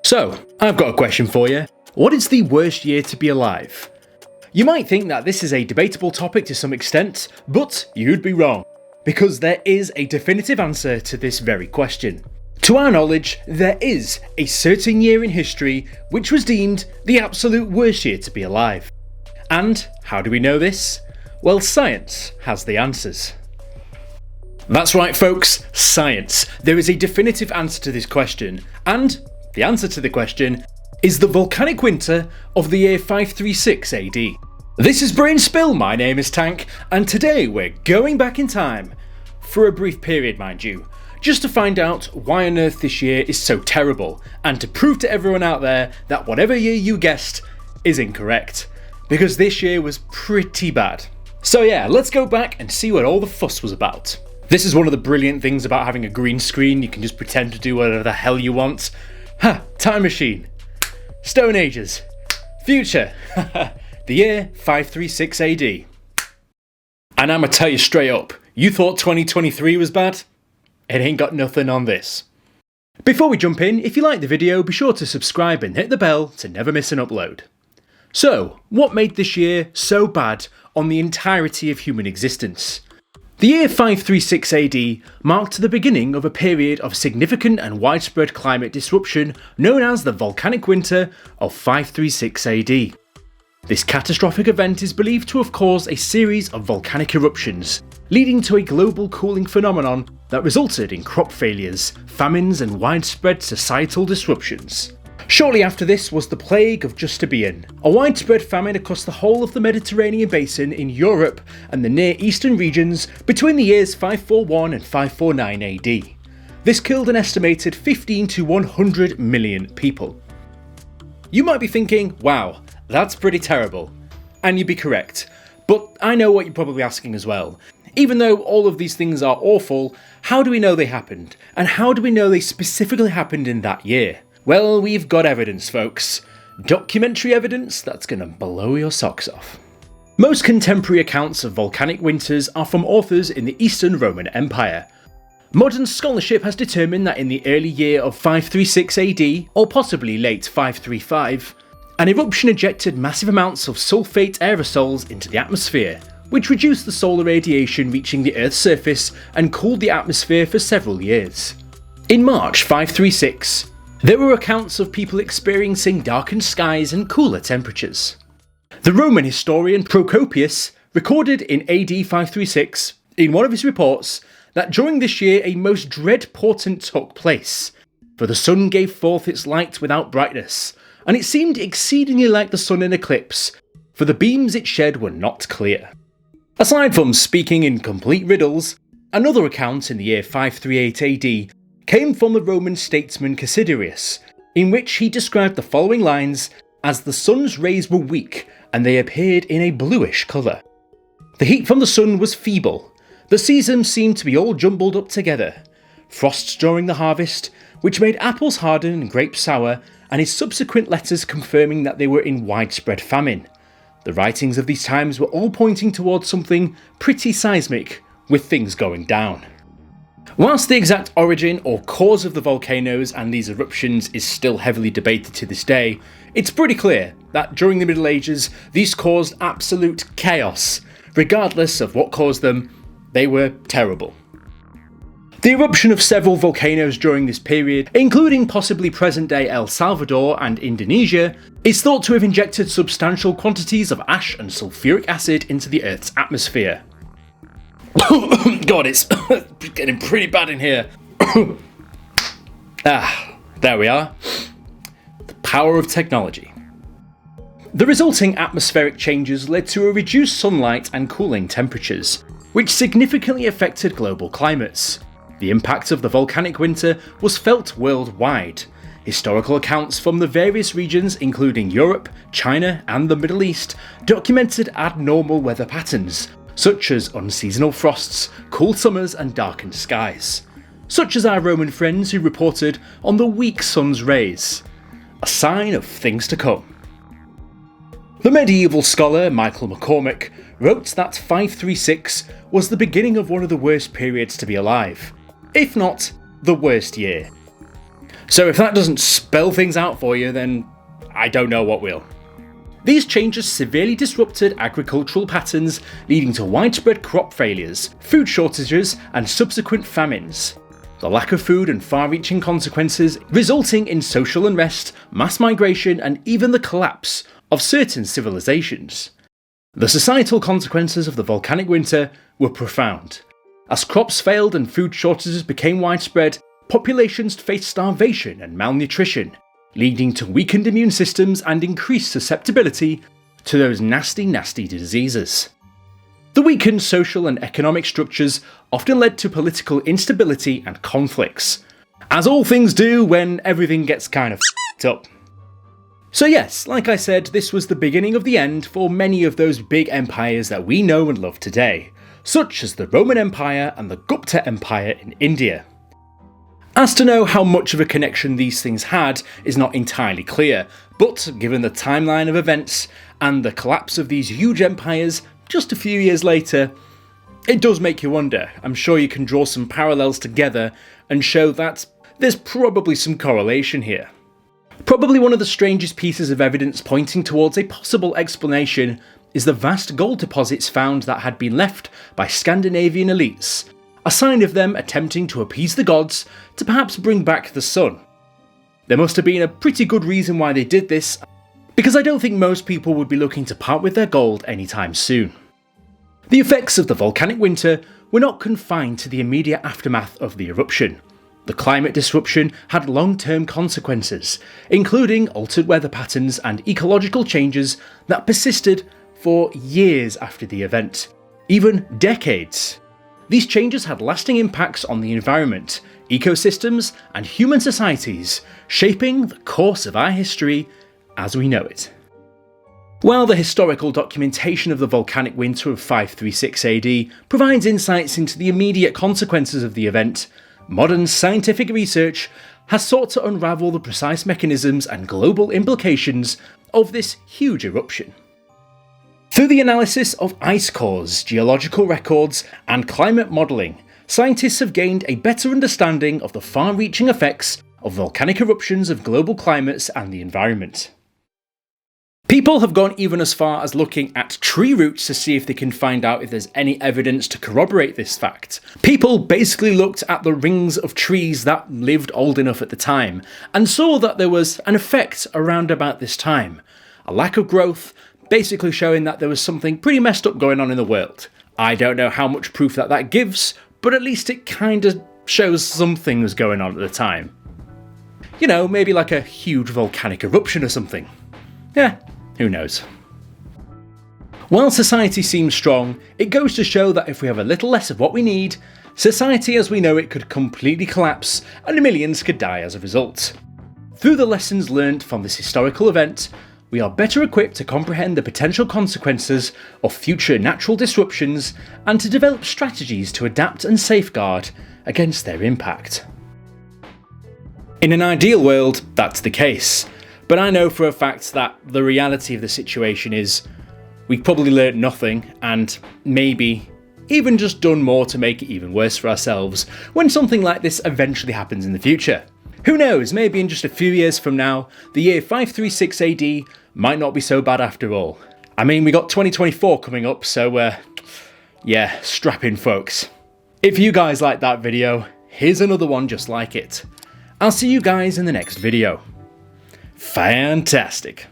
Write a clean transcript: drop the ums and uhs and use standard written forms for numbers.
So, I've got a question for you. What is the worst year to be alive? You might think that this is a debatable topic to some extent, but you'd be wrong, because there is a definitive answer to this very question. To our knowledge, there is a certain year in history which was deemed the absolute worst year to be alive. And how do we know this? Well, science has the answers. That's right folks, science. There is a definitive answer to this question, and the answer to the question is the volcanic winter of the year 536 AD. This is Brainspill, my name is Tank, and today we're going back in time, for a brief period mind you, just to find out why on earth this year is so terrible, and to prove to everyone out there that whatever year you guessed is incorrect, because this year was pretty bad. So yeah, let's go back and see what all the fuss was about. This is one of the brilliant things about having a green screen, you can just pretend to do whatever the hell you want. Time machine. Stone Ages. Future. The year 536 AD. And I'ma tell you straight up, you thought 2023 was bad? It ain't got nothing on this. Before we jump in, if you like the video, be sure to subscribe and hit the bell to never miss an upload. So, what made this year so bad on the entirety of human existence? The year 536 AD marked the beginning of a period of significant and widespread climate disruption known as the volcanic winter of 536 AD. This catastrophic event is believed to have caused a series of volcanic eruptions, leading to a global cooling phenomenon that resulted in crop failures, famines and widespread societal disruptions. Shortly after this was the Plague of Justinian, a widespread famine across the whole of the Mediterranean basin in Europe and the Near Eastern regions between the years 541 and 549 AD. This killed an estimated 15 to 100 million people. You might be thinking, wow, that's pretty terrible. And you'd be correct. But I know what you're probably asking as well. Even though all of these things are awful, how do we know they happened? And how do we know they specifically happened in that year? Well, we've got evidence, folks. Documentary evidence that's gonna blow your socks off. Most contemporary accounts of volcanic winters are from authors in the Eastern Roman Empire. Modern scholarship has determined that in the early year of 536 AD, or possibly late 535, an eruption ejected massive amounts of sulfate aerosols into the atmosphere, which reduced the solar radiation reaching the Earth's surface and cooled the atmosphere for several years. In March 536, there were accounts of people experiencing darkened skies and cooler temperatures. The Roman historian Procopius recorded in AD 536, in one of his reports, that during this year a most dread portent took place, for the sun gave forth its light without brightness, and it seemed exceedingly like the sun in eclipse, for the beams it shed were not clear. Aside from speaking in complete riddles, another account in the year 538 AD came from the Roman statesman Cassiodorus, in which he described the following lines as the sun's rays were weak and they appeared in a bluish colour. The heat from the sun was feeble, the seasons seemed to be all jumbled up together, frosts during the harvest, which made apples harden and grapes sour, and his subsequent letters confirming that they were in widespread famine. The writings of these times were all pointing towards something pretty seismic, with things going down. Whilst the exact origin or cause of the volcanoes and these eruptions is still heavily debated to this day, it's pretty clear that during the Middle Ages these caused absolute chaos. Regardless of what caused them, they were terrible. The eruption of several volcanoes during this period, including possibly present-day El Salvador and Indonesia, is thought to have injected substantial quantities of ash and sulfuric acid into the Earth's atmosphere. God, it's getting pretty bad in here. There we are. The power of technology. The resulting atmospheric changes led to a reduced sunlight and cooling temperatures, which significantly affected global climates. The impact of the volcanic winter was felt worldwide. Historical accounts from the various regions, including Europe, China, and the Middle East, documented abnormal weather patterns, such as unseasonal frosts, cool summers, and darkened skies, such as our Roman friends who reported on the weak sun's rays, a sign of things to come. The medieval scholar Michael McCormick wrote that 536 was the beginning of one of the worst periods to be alive, if not the worst year. So if that doesn't spell things out for you, then I don't know what will. These changes severely disrupted agricultural patterns, leading to widespread crop failures, food shortages, and subsequent famines. The lack of food and far-reaching consequences, resulting in social unrest, mass migration, and even the collapse of certain civilizations. The societal consequences of the volcanic winter were profound. As crops failed and food shortages became widespread, populations faced starvation and malnutrition, leading to weakened immune systems and increased susceptibility to those nasty diseases. The weakened social and economic structures often led to political instability and conflicts, as all things do when everything gets kind of f***ed up. So yes, like I said, this was the beginning of the end for many of those big empires that we know and love today, such as the Roman Empire and the Gupta Empire in India. As to know how much of a connection these things had is not entirely clear, but given the timeline of events and the collapse of these huge empires just a few years later, it does make you wonder. I'm sure you can draw some parallels together and show that there's probably some correlation here. Probably one of the strangest pieces of evidence pointing towards a possible explanation is the vast gold deposits found that had been left by Scandinavian elites, a sign of them attempting to appease the gods to perhaps bring back the sun. There must have been a pretty good reason why they did this, because I don't think most people would be looking to part with their gold anytime soon. The effects of the volcanic winter were not confined to the immediate aftermath of the eruption. The climate disruption had long-term consequences, including altered weather patterns and ecological changes that persisted for years after the event, even decades. These changes had lasting impacts on the environment, ecosystems, and human societies, shaping the course of our history as we know it. While the historical documentation of the volcanic winter of 536 AD provides insights into the immediate consequences of the event, modern scientific research has sought to unravel the precise mechanisms and global implications of this huge eruption. Through the analysis of ice cores, geological records, and climate modelling, scientists have gained a better understanding of the far-reaching effects of volcanic eruptions of global climates and the environment. People have gone even as far as looking at tree roots to see if they can find out if there's any evidence to corroborate this fact. People basically looked at the rings of trees that lived old enough at the time, and saw that there was an effect around about this time. A lack of growth, basically showing that there was something pretty messed up going on in the world. I don't know how much proof that gives, but at least it kind of shows something was going on at the time. You know, maybe like a huge volcanic eruption or something. Yeah, who knows. While society seems strong, it goes to show that if we have a little less of what we need, society as we know it could completely collapse and millions could die as a result. Through the lessons learned from this historical event, we are better equipped to comprehend the potential consequences of future natural disruptions and to develop strategies to adapt and safeguard against their impact. In an ideal world, that's the case, but I know for a fact that the reality of the situation is we've probably learnt nothing and maybe even just done more to make it even worse for ourselves when something like this eventually happens in the future. Who knows, maybe in just a few years from now, the year 536 AD might not be so bad after all. I mean, we got 2024 coming up, so yeah, strap in folks. If you guys liked that video, here's another one just like it. I'll see you guys in the next video. Fantastic.